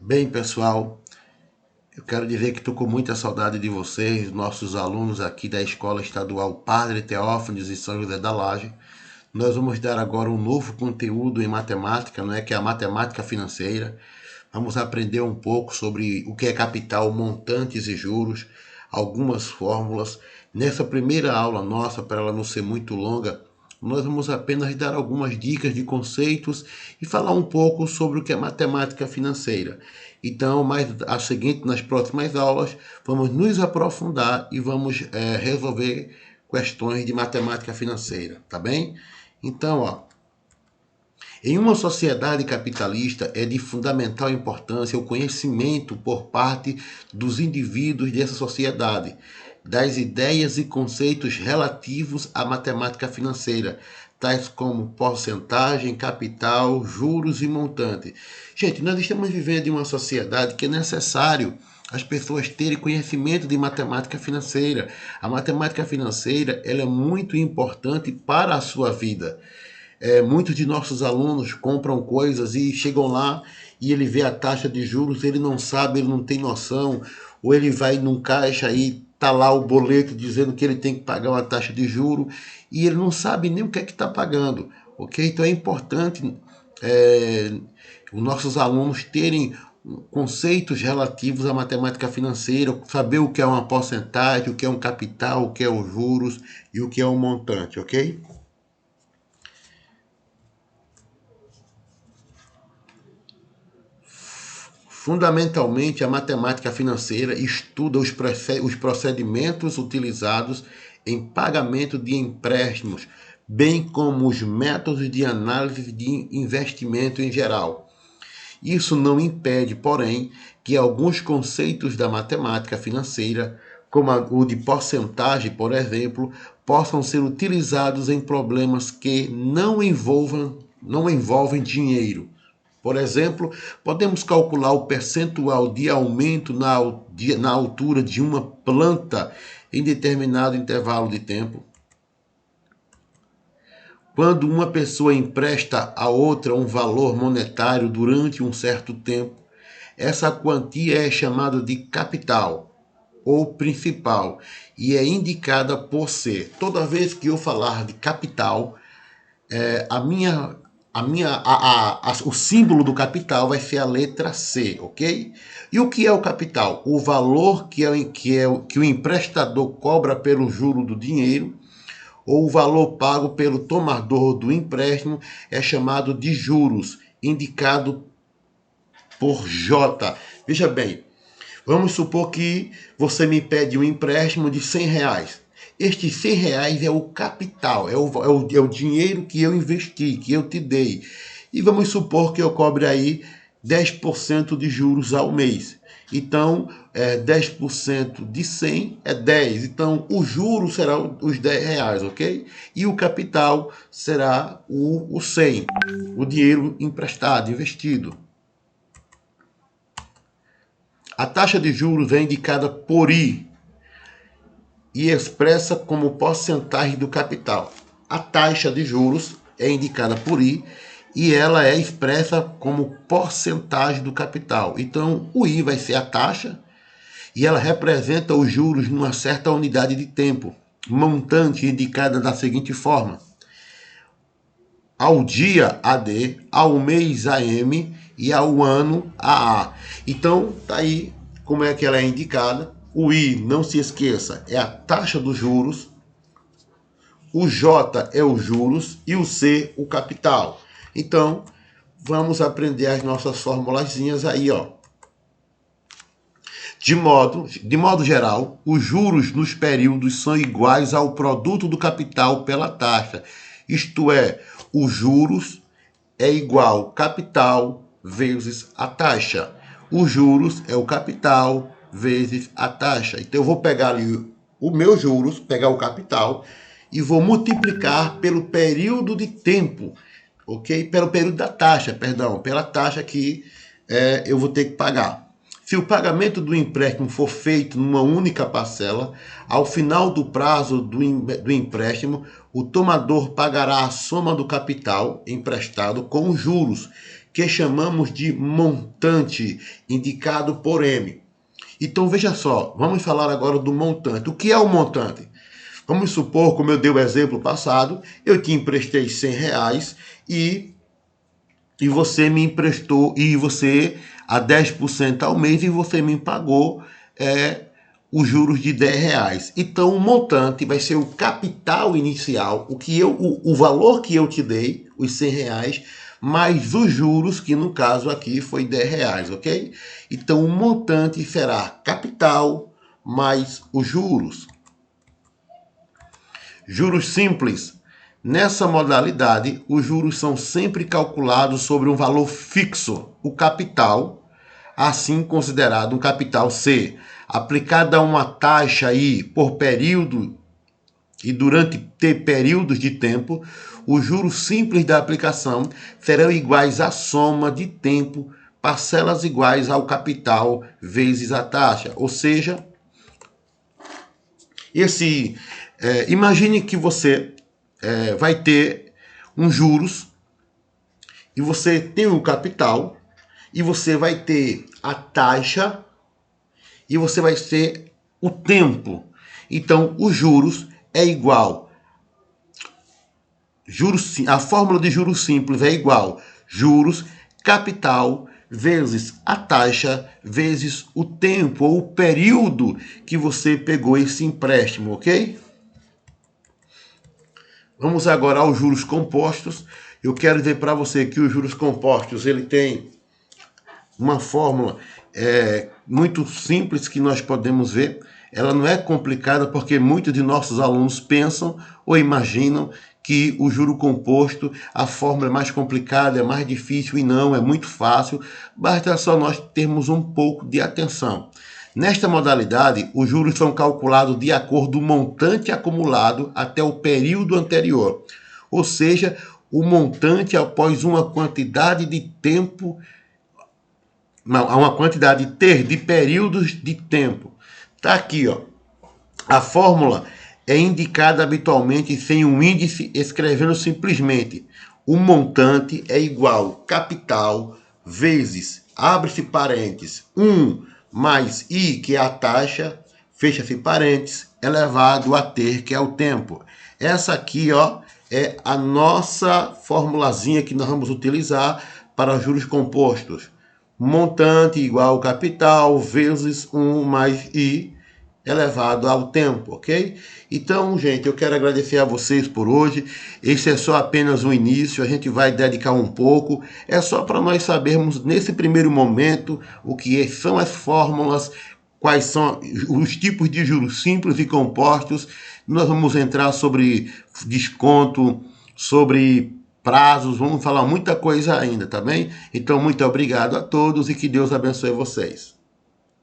Bem, pessoal, eu quero dizer que estou com muita saudade de vocês, nossos alunos aqui da Escola Estadual Padre Teófanes em São José da Laje. Nós vamos dar agora um novo conteúdo em matemática, que é a matemática financeira. Vamos aprender um pouco sobre o que é capital, montantes e juros, algumas fórmulas. Nessa primeira aula nossa, para ela não ser muito longa, nós vamos apenas dar algumas dicas de conceitos e falar um pouco sobre o que é matemática financeira. Então, nas próximas aulas, vamos nos aprofundar e vamos resolver questões de matemática financeira, tá bem? Então, em uma sociedade capitalista é de fundamental importância o conhecimento por parte dos indivíduos dessa sociedade das ideias e conceitos relativos à matemática financeira, tais como porcentagem, capital, juros e montante. Gente, nós estamos vivendo em uma sociedade que é necessário as pessoas terem conhecimento de matemática financeira. A matemática financeira ela é muito importante para a sua vida. Muitos de nossos alunos compram coisas e chegam lá e ele vê a taxa de juros, ele não sabe, ele não tem noção, ou ele vai num caixa e tá lá o boleto dizendo que ele tem que pagar uma taxa de juro e ele não sabe nem o que é que está pagando, ok? Então é importante os nossos alunos terem conceitos relativos à matemática financeira, saber o que é uma porcentagem, o que é um capital, o que é os juros e o que é um montante, ok? Fundamentalmente, a matemática financeira estuda os procedimentos utilizados em pagamento de empréstimos, bem como os métodos de análise de investimento em geral. Isso não impede, porém, que alguns conceitos da matemática financeira, como o de porcentagem, por exemplo, possam ser utilizados em problemas que não envolvem dinheiro. Por exemplo, podemos calcular o percentual de aumento na altura de uma planta em determinado intervalo de tempo. Quando uma pessoa empresta a outra um valor monetário durante um certo tempo, essa quantia é chamada de capital ou principal e é indicada por C. Toda vez que eu falar de capital, o símbolo do capital vai ser a letra C, ok? E o que é o capital? O valor que o emprestador cobra pelo juro do dinheiro ou o valor pago pelo tomador do empréstimo é chamado de juros, indicado por J. Veja bem, vamos supor que você me pede um empréstimo de R$ 100. Estes R$ 100 é o capital, é o dinheiro que eu investi, que eu te dei. E vamos supor que eu cobre aí 10% de juros ao mês. Então, 10% de 100 é 10. Então, o juro será os R$ 10, ok? E o capital será o 100, o dinheiro emprestado, investido. A taxa de juros é indicada por I e expressa como porcentagem do capital. A taxa de juros é indicada por I e ela é expressa como porcentagem do capital. Então, o I vai ser a taxa e ela representa os juros numa certa unidade de tempo, montante indicada da seguinte forma: ao dia AD, ao mês AM e ao ano AA. Então, tá aí como é que ela é indicada. O I, não se esqueça, é a taxa dos juros. O J é os juros e o C, o capital. Então, vamos aprender as nossas formulazinhas aí, ó. De modo geral, os juros nos períodos são iguais ao produto do capital pela taxa. Isto é, os juros é igual capital vezes a taxa. Os juros é o capital vezes a taxa. Então eu vou pegar ali o meu juros, pegar o capital e vou multiplicar pelo período de tempo, ok? Pelo período da taxa, perdão, pela taxa que eu vou ter que pagar. Se o pagamento do empréstimo for feito numa única parcela, ao final do prazo do empréstimo, o tomador pagará a soma do capital emprestado com os juros, que chamamos de montante, indicado por M. Então, veja só, vamos falar agora do montante. O que é o montante? Vamos supor, como eu dei o exemplo passado, eu te emprestei R$100 e você me emprestou, e você a 10% ao mês, e você me pagou os juros de R$10. Então, o montante vai ser o capital inicial, o valor que eu te dei, os R$100, mais os juros, que no caso aqui foi R$10, ok? Então, o montante será capital mais os juros. Juros simples. Nessa modalidade, os juros são sempre calculados sobre um valor fixo, o capital, assim considerado um capital C, aplicada a uma taxa aí por período e durante períodos de tempo, os juros simples da aplicação serão iguais à soma de tempo, parcelas iguais ao capital vezes a taxa. Ou seja, imagine que você vai ter uns juros e você tem o capital e você vai ter a taxa e você vai ter o tempo. Então, os juros é igual. A fórmula de juros simples é igual juros, capital, vezes a taxa, vezes o tempo ou o período que você pegou esse empréstimo, ok? Vamos agora aos juros compostos. Eu quero dizer para você que os juros compostos, ele tem uma fórmula muito simples que nós podemos ver. Ela não é complicada porque muitos de nossos alunos pensam ou imaginam que o juro composto, a fórmula é mais complicada, é mais difícil, e não, é muito fácil. Basta só nós termos um pouco de atenção. Nesta modalidade, os juros são calculados de acordo com o montante acumulado até o período anterior, ou seja, o montante após uma quantidade de tempo, uma quantidade de períodos de tempo. Está aqui, ó. A fórmula é indicada habitualmente sem um índice, escrevendo simplesmente o montante é igual capital vezes, abre-se parênteses, 1 mais I, que é a taxa, fecha-se parênteses, elevado a ter, que é o tempo. Essa aqui, ó, é a nossa formulazinha que nós vamos utilizar para juros compostos. Montante igual capital vezes 1 mais I, elevado ao tempo, ok? Então, gente, eu quero agradecer a vocês por hoje. Esse é só apenas o início, a gente vai dedicar um pouco. É só para nós sabermos, nesse primeiro momento, o que são as fórmulas, quais são os tipos de juros simples e compostos. Nós vamos entrar sobre desconto, sobre prazos, vamos falar muita coisa ainda, tá bem? Então, muito obrigado a todos e que Deus abençoe vocês.